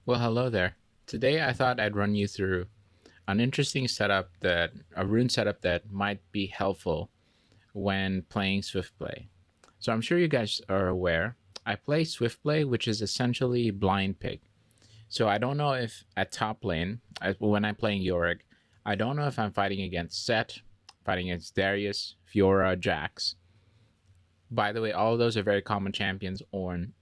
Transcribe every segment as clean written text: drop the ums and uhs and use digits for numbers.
Well, hello there. Today I thought I'd run you through an interesting a rune setup that might be helpful when playing Swift Play. So I'm sure you guys are aware. I play Swift Play, which is essentially blind pick. So I don't know if at top lane, when I'm playing Yorick, I don't know if I'm fighting against Set, fighting against Darius, Fiora, Jax. By the way, all of those are very common champions, Ornn.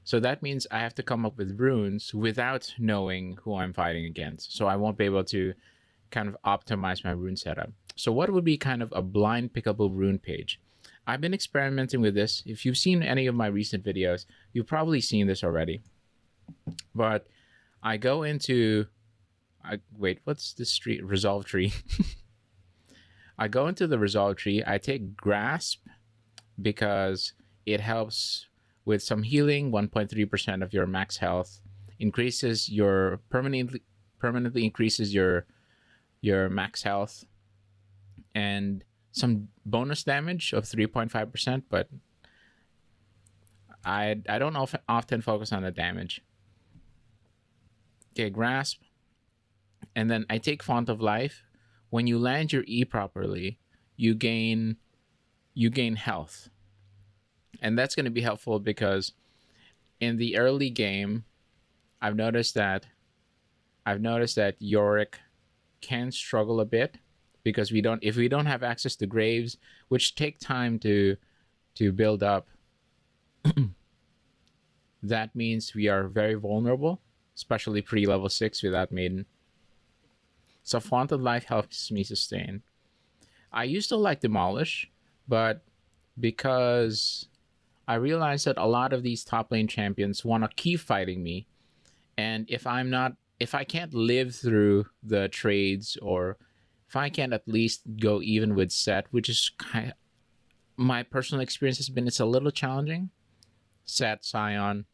So that means I have to come up with runes without knowing who I'm fighting against. So I won't be able to kind of optimize my rune setup. So what would be kind of a blind pickable rune page? I've been experimenting with this. If you've seen any of my recent videos, you've probably seen this already. But I go into wait, what's the street resolve tree? I go into the resolve tree. I take grasp because it helps with some healing, 1.3% of your max health, increases your permanently increases your max health, and some bonus damage of 3.5%. But I don't often focus on the damage. Okay, grasp, and then I take font of life. When you land your E properly, you gain health, and that's going to be helpful because in the early game, I've noticed that Yorick can struggle a bit because if we don't have access to graves, which take time to build up, that means we are very vulnerable, especially pre level 6 without maiden. So Font of Life helps me sustain. I used to like Demolish, but because I realized that a lot of these top lane champions want to keep fighting me, and if I can't live through the trades, or if I can't at least go even with Set, which is my personal experience has been, it's a little challenging. Set, Scion,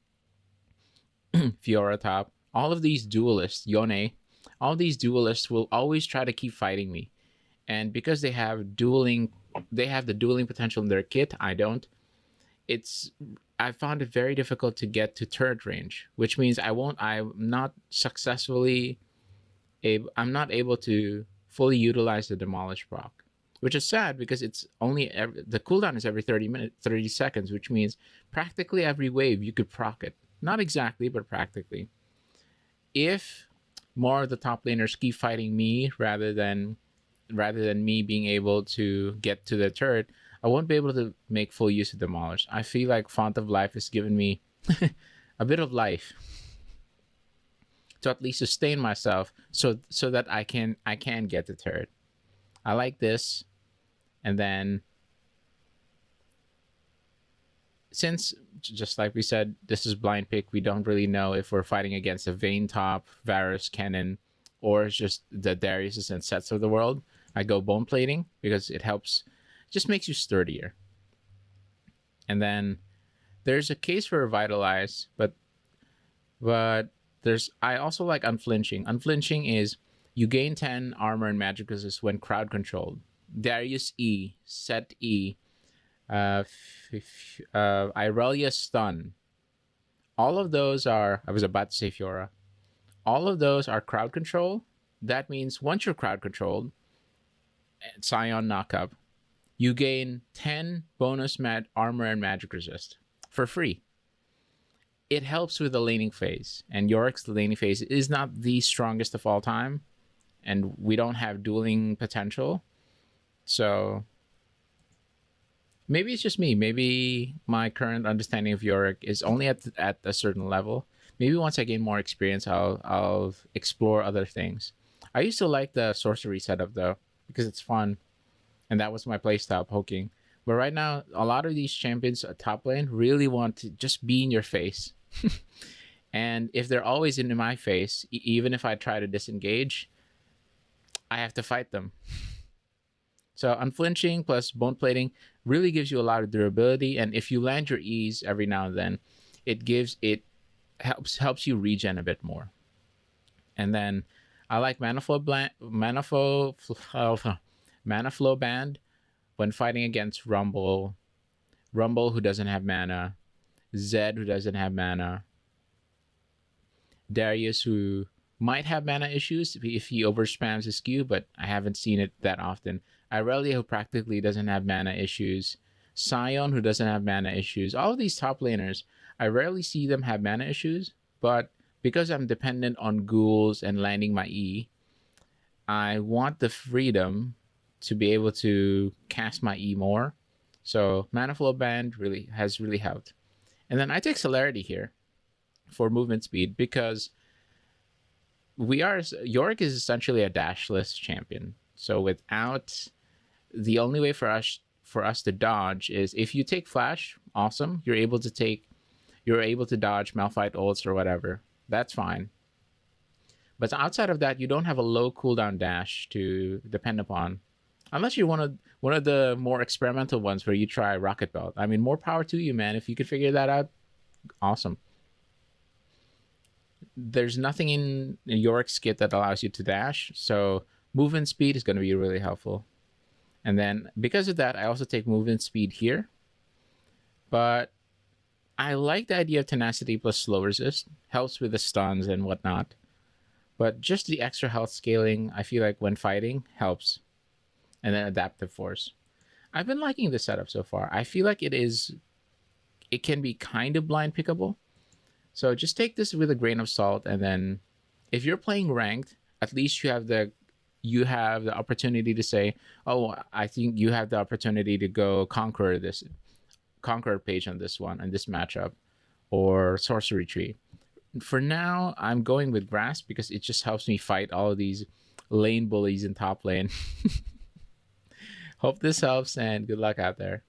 Fiora top, all of these duelists, Yone, all these duelists will always try to keep fighting me, and because they have the dueling potential in their kit. I don't. It's I found it very difficult to get to turret range, which means I'm not successfully I'm not able to fully utilize the demolish proc, which is sad because the cooldown is every 30 seconds, which means practically every wave you could proc it. Not exactly, but practically. If more of the top laners keep fighting me rather than me being able to get to the turret, I won't be able to make full use of demolish. I feel like Font of Life has given me a bit of life to at least sustain myself, so that I can get the turret. I like this. And then, since just like we said, this is blind pick, we don't really know if we're fighting against a Vayne top, Varus, Kennen, or it's just the Dariuses and Sets of the world. I go bone plating because it helps, just makes you sturdier. And then there's a case for revitalize, but I also like unflinching. Unflinching is you gain 10 armor and magic resist when crowd controlled. Darius E, Set E, Irelia stun. All of those are, I was about to say Fiora. All of those are crowd control. That means once you're crowd controlled, Scion knockup, you gain 10 bonus armor and magic resist for free. It helps with the laning phase, and Yorick's laning phase is not the strongest of all time, and we don't have dueling potential. So maybe it's just me. Maybe my current understanding of Yorick is only at a certain level. Maybe once I gain more experience, I'll explore other things. I used to like the sorcery setup though because it's fun, and that was my playstyle, poking. But right now, a lot of these champions at top lane really want to just be in your face. And if they're always in my face, even if I try to disengage, I have to fight them. So unflinching plus bone plating really gives you a lot of durability, and if you land your E's every now and then, it helps you regen a bit more. And then I like mana flow band when fighting against Rumble who doesn't have mana, Zed who doesn't have mana, Darius, who might have mana issues if he overspams his Q, but I haven't seen it that often. Irelia, who practically doesn't have mana issues. Sion, who doesn't have mana issues. All of these top laners, I rarely see them have mana issues, but because I'm dependent on ghouls and landing my E, I want the freedom to be able to cast my E more. So Mana Flow Band really helped. And then I take Celerity here for movement speed because Yorick is essentially a dashless champion. So without the only way for us to dodge is if you take flash, awesome. You're able to dodge Malphite ults or whatever. That's fine. But outside of that, you don't have a low cooldown dash to depend upon. Unless you're one of the more experimental ones where you try Rocket Belt. I mean, more power to you, man. If you could figure that out, awesome. There's nothing in Yorick's kit that allows you to dash, so movement speed is going to be really helpful. And then because of that, I also take movement speed here. But I like the idea of tenacity plus slow resist. Helps with the stuns and whatnot. But just the extra health scaling, I feel like when fighting, helps. And then adaptive force. I've been liking this setup so far. I feel like it can be kind of blind pickable. So just take this with a grain of salt, and then if you're playing ranked, at least you have the opportunity to say, oh, I think you have the opportunity to go conqueror page on this one and this matchup, or sorcery tree. For now, I'm going with grass because it just helps me fight all of these lane bullies in top lane. Hope this helps, and good luck out there.